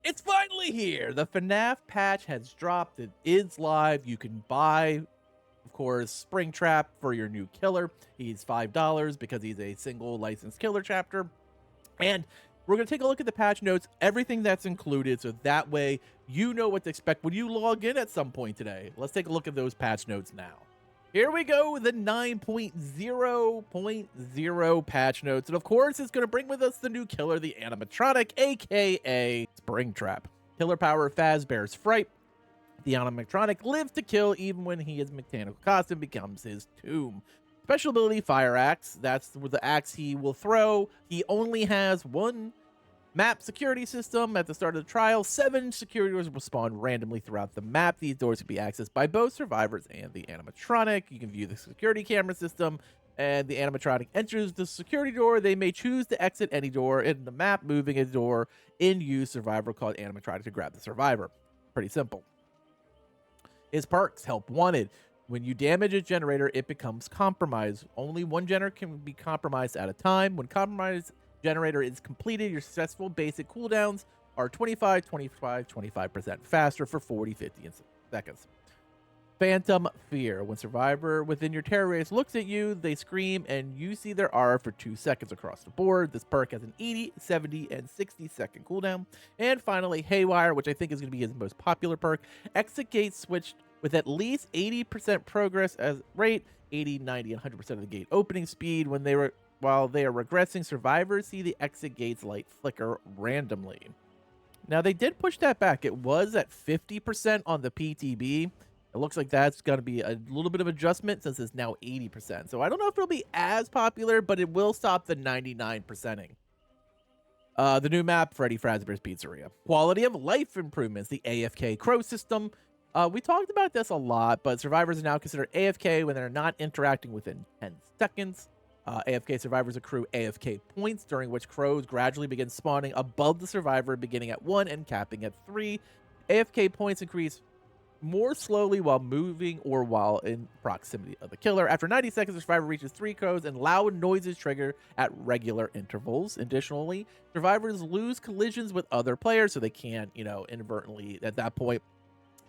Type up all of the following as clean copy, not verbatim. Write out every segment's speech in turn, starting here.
It's finally here! The FNAF patch has dropped. It is live. You can buy, of course, Springtrap for your new killer. He's $5 because he's a single licensed killer chapter. And we're going to take a look at the patch notes, everything that's included, so that way you know what to expect when you log in at some point today. Let's take a look at those patch notes now. Here we go, the 9.0.0 patch notes. And of course, it's going to bring with us the new killer, the animatronic, aka Springtrap. Killer power, Fazbear's Fright. The animatronic lives to kill even when he is mechanical costume becomes his tomb. Special ability, Fire Axe. That's the axe he will throw. He only has one map security system. At the start of the trial, 7 security doors will spawn randomly throughout the map. These doors can be accessed by both survivors and the animatronic. You can view the security camera system, and the animatronic enters the security door. They may choose to exit any door in the map, moving a door in use. Survivor called animatronic to grab the survivor. Pretty simple. His perks, Help Wanted. When you damage a generator, it becomes compromised. Only one generator can be compromised at a time. When compromised generator is completed, your successful basic cooldowns are 25, 25, 25% faster for 40, 50 seconds. Phantom Fear. When survivor within your terror race looks at you, they scream and you see their aura for 2 seconds across the board. This perk has an 80, 70, and 60-second cooldown. And finally, Haywire, which I think is going to be his most popular perk. Exit gate switched with at least 80% progress as rate, 80, 90, and 100% of the gate opening speed. While they are regressing, survivors see the exit gate's light flicker randomly. Now, they did push that back. It was at 50% on the PTB. It looks like that's going to be a little bit of adjustment since it's now 80%. So I don't know if it'll be as popular, but it will stop the 99%ing. The new map, Freddy Fazbear's Pizzeria. Quality of life improvements, the AFK Crow system. We talked about this a lot, but survivors are now considered AFK when they're not interacting within 10 seconds. AFK survivors accrue AFK points, during which crows gradually begin spawning above the survivor, beginning at 1 and capping at 3. AFK points increase more slowly while moving or while in proximity of the killer. After 90 seconds, the survivor reaches 3 crows and loud noises trigger at regular intervals. Additionally, survivors lose collisions with other players, so they can't, inadvertently at that point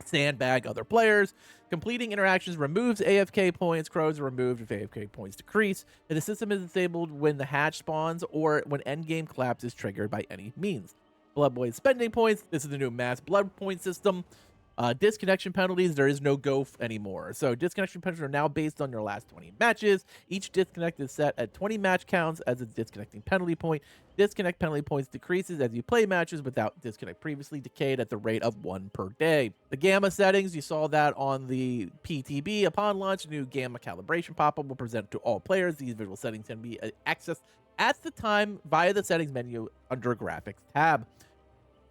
sandbag other players. Completing interactions removes AFK points. Crows are removed if AFK points decrease. And the system is disabled when the hatch spawns or when endgame collapse is triggered by any means. Blood Boy spending points. This is the new mass blood point system. Disconnection penalties, there is no go anymore. So disconnection penalties are now based on your last 20 matches. Each disconnect is set at 20 match counts as a disconnecting penalty point. Disconnect penalty points decreases as you play matches without disconnect previously decayed at the rate of 1 per day. The gamma settings, you saw that on the PTB. Upon launch, a new gamma calibration pop-up will present to all players. These visual settings can be accessed at the time via the settings menu under graphics tab.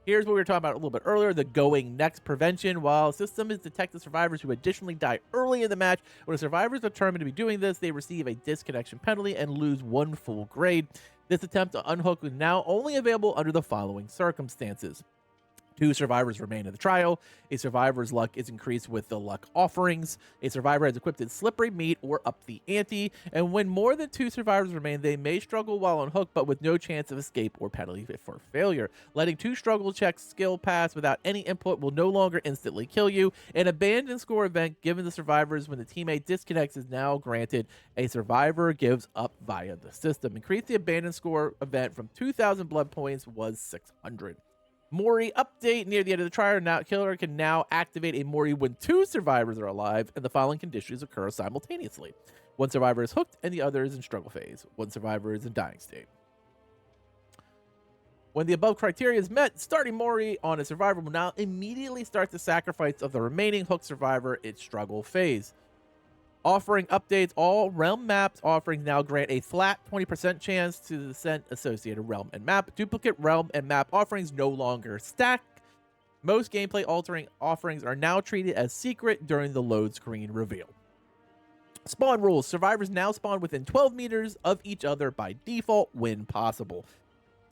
Here's what we were talking about a little bit earlier, the going next prevention. While system is detected survivors who additionally die early in the match, when a survivor is determined to be doing this, they receive a disconnection penalty and lose 1 full grade. This attempt to unhook is now only available under the following circumstances. 2 survivors remain in the trial. A survivor's luck is increased with the luck offerings. A survivor has equipped slippery meat or up the ante. And when more than 2 survivors remain, they may struggle while unhooked, but with no chance of escape or penalty for failure. Letting 2 struggle checks skill pass without any input will no longer instantly kill you. An abandoned score event given the survivors when the teammate disconnects is now granted. A survivor gives up via the system. Increase the abandoned score event from 2,000 blood points was 600. Mori update. Near the end of the trial, killer can now activate a Mori when 2 survivors are alive and the following conditions occur simultaneously. 1 survivor is hooked and the other is in struggle phase. 1 survivor is in dying state. When the above criteria is met, starting Mori on a survivor will now immediately start the sacrifice of the remaining hooked survivor in struggle phase. Offering updates. All realm maps offerings now grant a flat 20% chance to the sent associated realm and map. Duplicate realm and map offerings no longer stack. Most gameplay altering offerings are now treated as secret during the load screen reveal. Spawn rules. Survivors now spawn within 12 meters of each other by default when possible.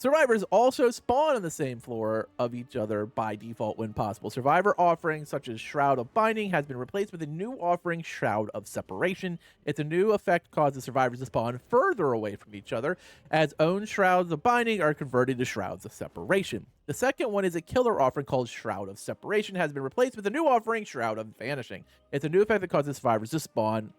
Survivors also spawn on the same floor of each other by default when possible. Survivor offerings such as Shroud of Binding has been replaced with a new offering, Shroud of Separation. It's a new effect causes survivors to spawn further away from each other, as own Shrouds of Binding are converted to Shrouds of Separation. The second one is a killer offering called Shroud of Separation, has been replaced with a new offering, Shroud of Vanishing. It's a new effect that causes survivors to spawn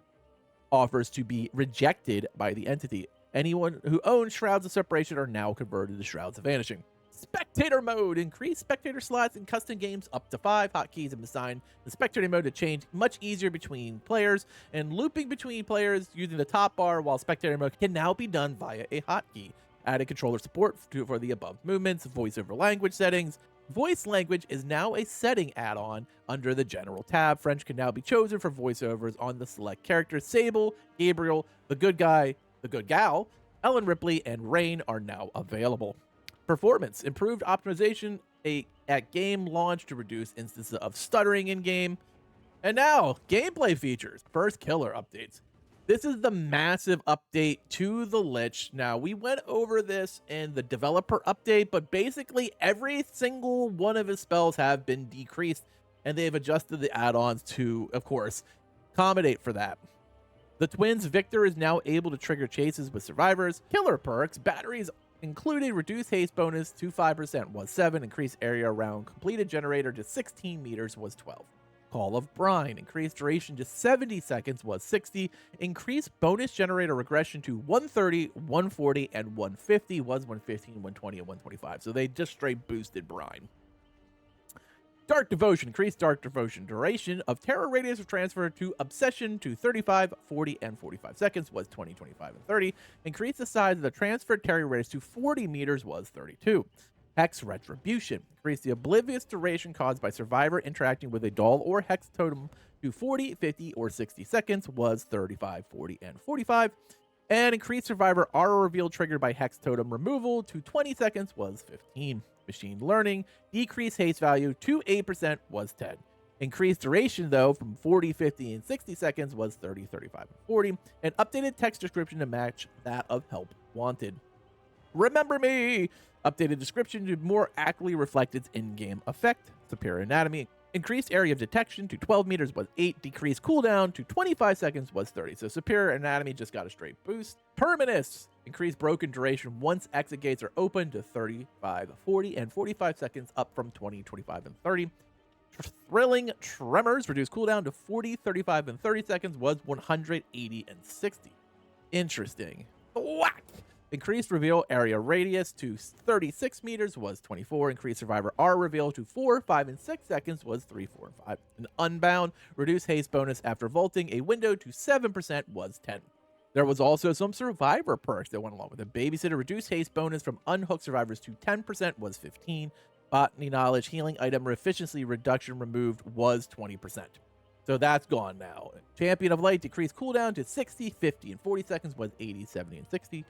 offers to be rejected by the entity. Anyone who owns Shrouds of Separation are now converted to Shrouds of Vanishing. Spectator mode. Increase spectator slots in custom games up to 5. Hotkeys have been assigned the spectator mode to change much easier between players, and looping between players using the top bar while spectator mode can now be done via a hotkey. Added controller support for the above movements, voice over language settings. Voice language is now a setting add-on under the general tab. French can now be chosen for voiceovers on the select characters. Sable, Gabriel, the good guy, the good gal, Ellen Ripley, and Rain are now available. Performance. Improved optimization at game launch to reduce instances of stuttering in game. And now, gameplay features. First, killer updates. This is the massive update to the Lich. Now, we went over this in the developer update, but basically every single one of his spells have been decreased, and they've adjusted the add-ons to, of course, accommodate for that. The Twins Victor is now able to trigger chases with survivors. Killer perks. Batteries included. Reduced haste bonus to 5% was 7. Increased area around completed generator to 16 meters was 12. Call of Brine. Increased duration to 70 seconds was 60. Increased bonus generator regression to 130, 140, and 150 was 115, 120, and 125. So they just straight boosted Brine. Dark Devotion. Increased Dark Devotion duration of terror radius of transfer to Obsession to 35, 40, and 45 seconds was 20, 25, and 30. Increased the size of the transferred terror radius to 40 meters was 32. Hex Retribution. Increased the oblivious duration caused by survivor interacting with a doll or hex totem to 40, 50, or 60 seconds was 35, 40, and 45. And increased survivor aura reveal triggered by hex totem removal to 20 seconds was 15. Machine Learning. Decreased haste value to 8% was 10. Increased duration, though, from 40, 50, and 60 seconds was 30, 35, and 40. And updated text description to match that of Help Wanted. Remember Me. Updated description to more accurately reflect its in-game effect. Superior Anatomy. Increased area of detection to 12 meters was 8. Decreased cooldown to 25 seconds was 30. So Superior Anatomy just got a straight boost. Terminus. Increased broken duration once exit gates are open to 35, 40, and 45 seconds, up from 20, 25, and 30. Thrilling Tremors. Reduced cooldown to 40, 35, and 30 seconds was 180 and 60. Interesting. Whack. Increased reveal area radius to 36 meters was 24. Increased survivor R reveal to 4, 5, and 6 seconds was 3, 4, and 5. An Unbound. Reduced haste bonus after vaulting a window to 7% was 10. There was also some survivor perks that went along with it. Babysitter. Reduced haste bonus from unhooked survivors to 10% was 15. Botany Knowledge. Healing item efficiency reduction removed was 20%. So that's gone now. Champion of Light. Decreased cooldown to 60, 50, and 40 seconds was 80, 70, and 60.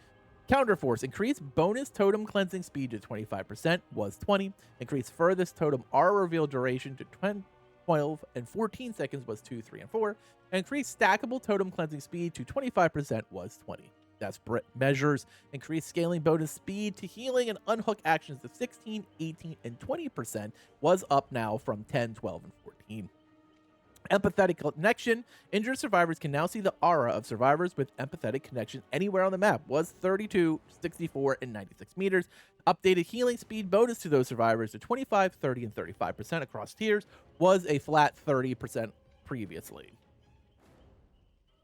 Counterforce. Increased bonus totem cleansing speed to 25% was 20. Increased furthest totem R reveal duration to 10, 12, and 14 seconds was 2, 3, and 4. And increased stackable totem cleansing speed to 25% was 20. Desperate Measures. Increased scaling bonus speed to healing and unhook actions to 16, 18, and 20% was up now from 10, 12, and 14. Empathetic Connection. Injured survivors can now see the aura of survivors with empathetic connection anywhere on the map. Was 32, 64, and 96 meters. Updated healing speed bonus to those survivors to 25, 30, and 35% across tiers. Was a flat 30% previously.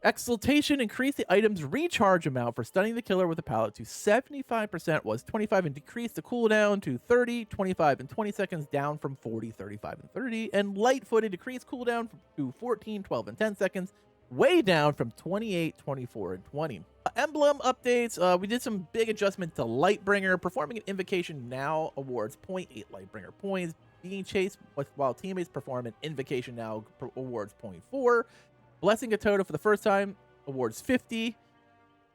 Exaltation. Increased the item's recharge amount for stunning the killer with a pallet to 75% was 25, and decreased the cooldown to 30, 25, and 20 seconds, down from 40, 35, and 30. And Light-footed. Decreased cooldown to 14, 12, and 10 seconds, way down from 28, 24, and 20. Emblem updates. We did some big adjustment to Lightbringer. Performing an invocation now awards 0.8 Lightbringer points. Being chased while teammates perform an invocation now awards 0.4. Blessing a totem for the first time awards 50.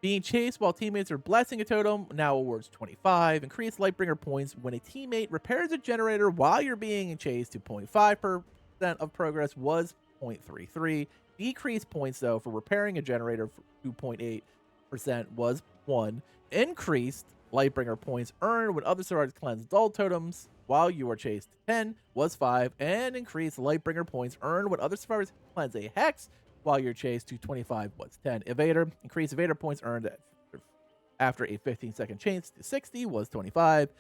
Being chased while teammates are blessing a totem now awards 25. Increased Lightbringer points when a teammate repairs a generator while you're being chased to 0.5% of progress was 0.33. Decreased points, though, for repairing a generator to 0.8% was 1. Increased Lightbringer points earned when other survivors cleanse dull totems while you are chased to 10 was 5, and increase Lightbringer points earned when other survivors cleanse a hex while you're chased to 25 was 10. Evader, increase Evader points earned after a 15-second chase to 60 was 25.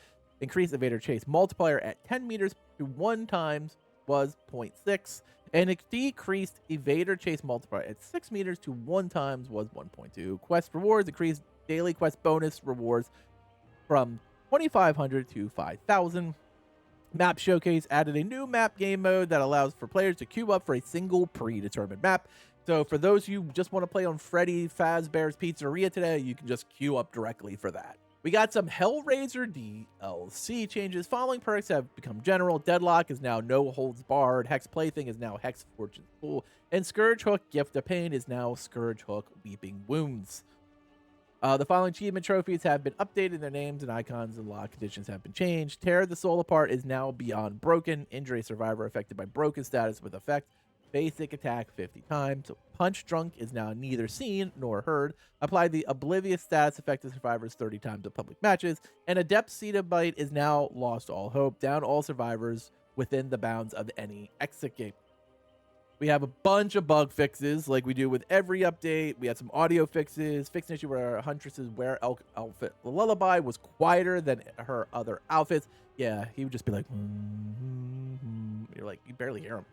Increase Evader chase multiplier at 10 meters to 1 times was 0.6. And it decreased Evader chase multiplier at 6 meters to 1 times was 1.2. Quest rewards increased daily quest bonus rewards from 2,500 to 5,000. Map Showcase added a new map game mode that allows for players to queue up for a single predetermined map. So for those who just want to play on Freddy Fazbear's Pizzeria today, you can just queue up directly for that. We got some Hellraiser DLC changes. Following perks have become general. Deadlock is now no holds barred. Hex Plaything is now Hex Fortune's Pool. And Scourge Hook Gift of Pain is now Scourge Hook Weeping Wounds. The following achievement trophies have been updated. Their names and icons and lock conditions have been changed. Tear the Soul Apart is now beyond broken. Injury survivor affected by broken status with effect. Basic attack 50 times. Punch Drunk is now neither seen nor heard. Apply the Oblivious status effect to survivors 30 times at public matches. And Adept Cenobite is now lost all hope. Down all survivors within the bounds of any exit gate. We have a bunch of bug fixes like we do with every update. We had some audio fixes. Fixed an issue where Huntress's Wear Elk outfit. The Lullaby was quieter than her other outfits. Yeah, he would just be like, You're like, you barely hear him.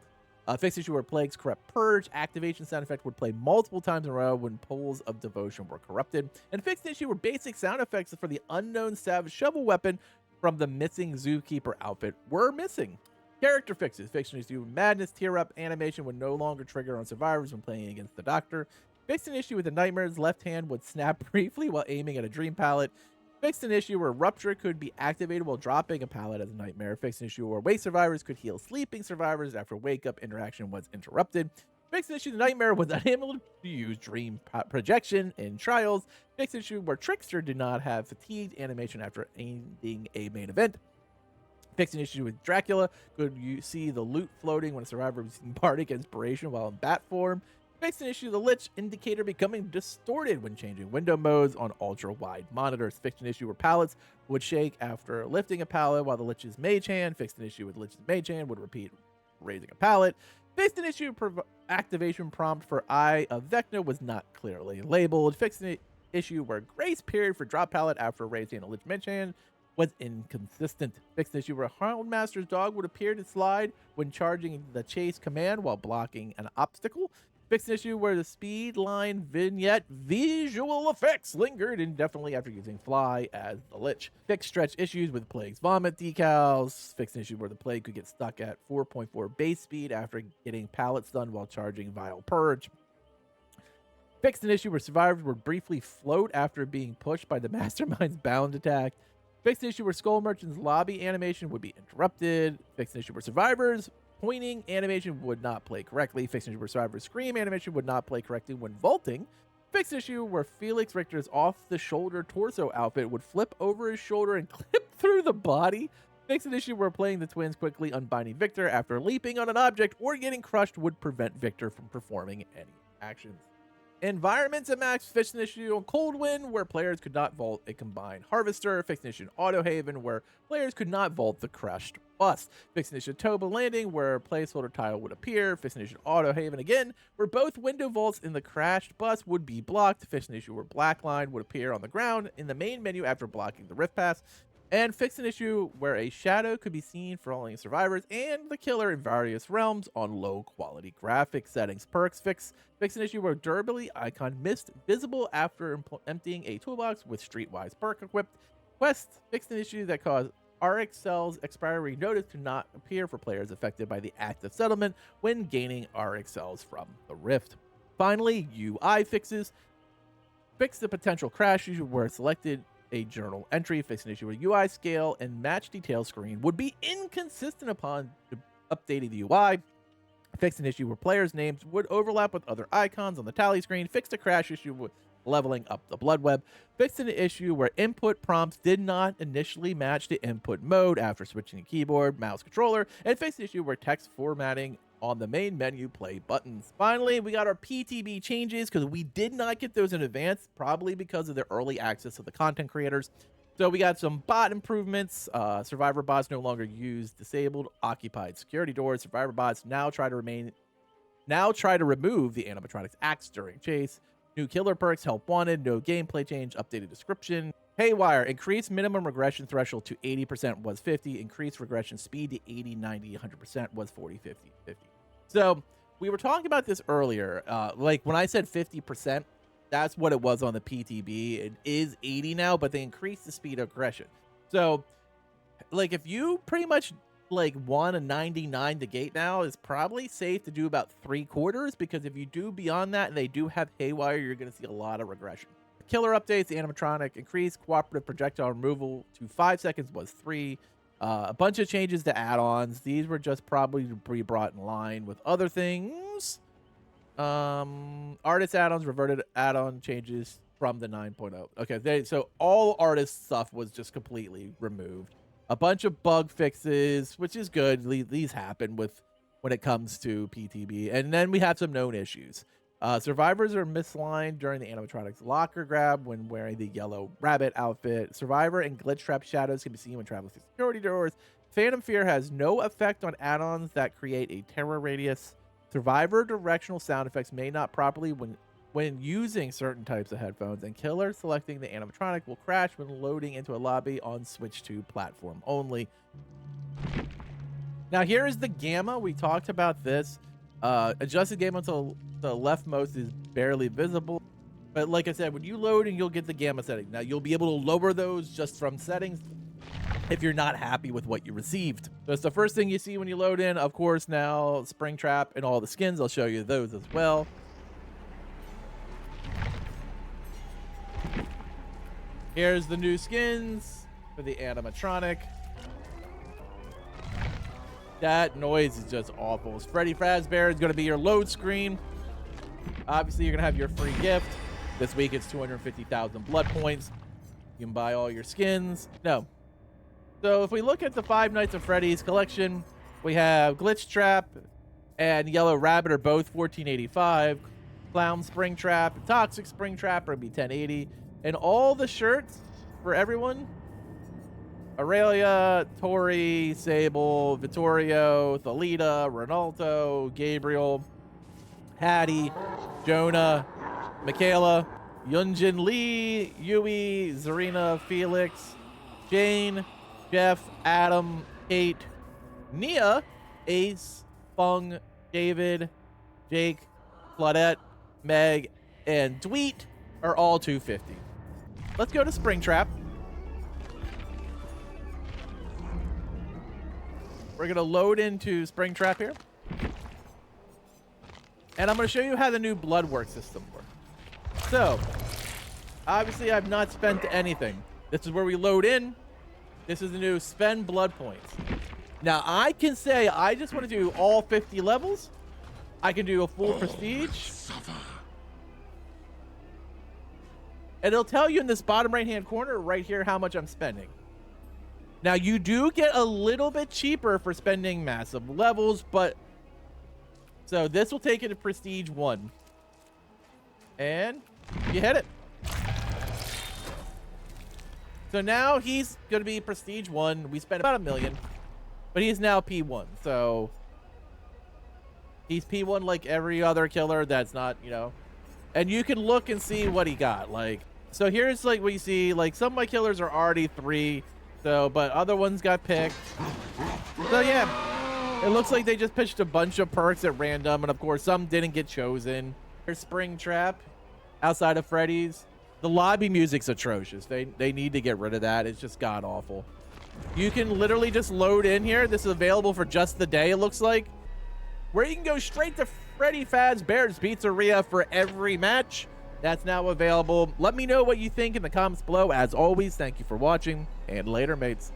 Fixed issue where Plague's Corrupt Purge activation sound effect would play multiple times in a row when Pools of Devotion were corrupted. And fixed issue where basic sound effects for the Unknown Savage Shovel Weapon from the missing Zookeeper outfit were missing. Character fixes. Fixed issue Madness Tear Up animation would no longer trigger on survivors when playing against the Doctor. Fixed an issue with the Nightmare's left hand would snap briefly while aiming at a Dream Pallet. Fixed an issue where Rupture could be activated while dropping a pallet as a Nightmare. Fixed an issue where Wake survivors could heal sleeping survivors after wake-up interaction was interrupted. Fixed an issue the Nightmare was unable to use Dream Projection in Trials. Fixed an issue where Trickster did not have fatigued animation after ending a main event. Fixed an issue with Dracula. Could you see the loot floating when a survivor was using Bardic Inspiration while in bat form? Fixed an issue the Lich indicator becoming distorted when changing window modes on ultra-wide monitors. Fixed an issue where pallets would shake after lifting a pallet while the Lich's Mage Hand. Fixed an issue with Lich's Mage Hand would repeat raising a pallet. Fixed an issue activation prompt for Eye of Vecna was not clearly labeled. Fixed an issue where grace period for drop pallet after raising a Lich Mage Hand was inconsistent. Fixed an issue where Houndmaster's dog would appear to slide when charging the chase command while blocking an obstacle. Fixed an issue where the speed line vignette visual effects lingered indefinitely after using Fly as the Lich. Fixed stretch issues with Plague's vomit decals. Fixed an issue where the Plague could get stuck at 4.4 base speed after getting pallet stunned while charging Vile Purge. Fixed an issue where survivors would briefly float after being pushed by the Mastermind's bound attack. Fixed an issue where Skull Merchant's lobby animation would be interrupted. Fixed an issue where survivors pointing animation would not play correctly. Fixed an issue where survivors scream animation would not play correctly when vaulting. Fixed issue where Felix Richter's off-the-shoulder torso outfit would flip over his shoulder and clip through the body. Fixed an issue where playing the twins quickly unbinding Victor after leaping on an object or getting crushed would prevent Victor from performing any actions. Environments at max. Fixed an issue on Cold Wind where players could not vault a combined harvester. Fixed an issue in Auto Haven where players could not vault the crushed bus. Fixed an issue Toba Landing where a placeholder tile would appear. Fixed an issue Auto Haven again where both window vaults in the crashed bus would be blocked. Fixed an issue where Black Line would appear on the ground in the main menu after blocking the Rift Pass. And fixed an issue where a shadow could be seen for all survivors and the killer in various realms on low quality graphic settings. Perks fixed an issue where durability icon missed visible after emptying a toolbox with streetwise perk equipped. Quest fixed an issue that caused RX cells expiry notice to not appear for players affected by the active settlement when gaining RX cells from the Rift. Finally, UI fixes. Fix the potential crash issue where selected a journal entry. Fixed an issue where UI scale and match detail screen would be inconsistent upon updating the UI. Fixed an issue where players' names would overlap with other icons on the tally screen. Fixed a crash issue with leveling up the blood web. Fixed an issue where input prompts did not initially match the input mode after switching to keyboard, mouse, controller. And fixed an issue where text formatting on the main menu play buttons. Finally, we got our PTB changes because we did not get those in advance, probably because of their early access of the content creators. So we got some bot improvements. Survivor bots no longer use disabled occupied security doors. Survivor bots now try to remove the animatronics axe during chase. New killer perks, help wanted, no gameplay change, updated description. Haywire, increased minimum regression threshold to 80% was 50. Increased regression speed to 80, 90, 100% was 40, 50, 50. So we were talking about this earlier. Like when I said 50%, that's what it was on the PTB. It is 80 now, but they increased the speed of regression. So like if you pretty much like won a 99 to gate now, it's probably safe to do about 3/4, because if you do beyond that and they do have haywire, you're going to see a lot of regression. Killer updates, the animatronic increased cooperative projectile removal to 5 seconds was 3. A bunch of changes to add-ons. These were just probably to be brought in line with other things. Artist add-ons, reverted add-on changes from the 9.0. Okay, so all artist stuff was just completely removed. A bunch of bug fixes, which is good. These happen when it comes to PTB. And then we have some known issues. Survivors are misaligned during the animatronics locker grab when wearing the yellow rabbit outfit. Survivor and glitch trap shadows can be seen when traveling through security doors. Phantom Fear has no effect on add-ons that create a terror radius. Survivor directional sound effects may not properly when using certain types of headphones, and killer selecting the animatronic will crash when loading into a lobby on Switch 2 platform only. Now here is the gamma. We talked about this. Adjusted gamma to the leftmost is barely visible, but like I said, when you load and you'll get the gamma setting. Now you'll be able to lower those just from settings if you're not happy with what you received. So it's the first thing you see when you load in. Of course, now Springtrap and all the skins, I'll show you those as well. Here's the new skins for the animatronic. That noise is just awful. Freddy Fazbear is going to be your load screen. Obviously, you're going to have your free gift. This week, it's 250,000 blood points. You can buy all your skins. No. So if we look at the Five Nights at Freddy's collection, we have Glitch Trap and Yellow Rabbit are both 1485. Clown Springtrap and Toxic Springtrap are going to be 1080. And all the shirts for everyone, Aurelia, Tori, Sable, Vittorio, Thalita, Ronaldo, Gabriel, Hattie, Jonah, Michaela, Yunjin Lee, Yui, Zarina, Felix, Jane, Jeff, Adam, Kate, Nia, Ace, Fung, David, Jake, Claudette, Meg, and Dweet are all 250. Let's go to Springtrap. We're going to load into Springtrap here. And I'm going to show you how the new blood work system works. So, obviously I've not spent anything. This is where we load in. This is the new spend blood points. Now, I can say I just want to do all 50 levels. I can do a full prestige. And it'll tell you in this bottom right-hand corner right here how much I'm spending. Now, you do get a little bit cheaper for spending massive levels, but... So, this will take you to Prestige 1. And you hit it. So, now he's going to be Prestige 1. We spent about $1 million. But he's now P1. So, he's P1 like every other killer that's not, you know... And you can look and see what he got. Like, so here's like what you see. Like, some of my killers are already 3. So, but other ones got picked. So yeah, it looks like they just pitched a bunch of perks at random. And of course, some didn't get chosen. Here's Springtrap outside of Freddy's. The lobby music's atrocious. They need to get rid of that. It's just god awful. You can literally just load in here. This is available for just the day, it looks like. Where you can go straight to Freddy Fazbear's Pizzeria for every match. That's now available. Let me know what you think in the comments below. As always, thank you for watching, and later, mates.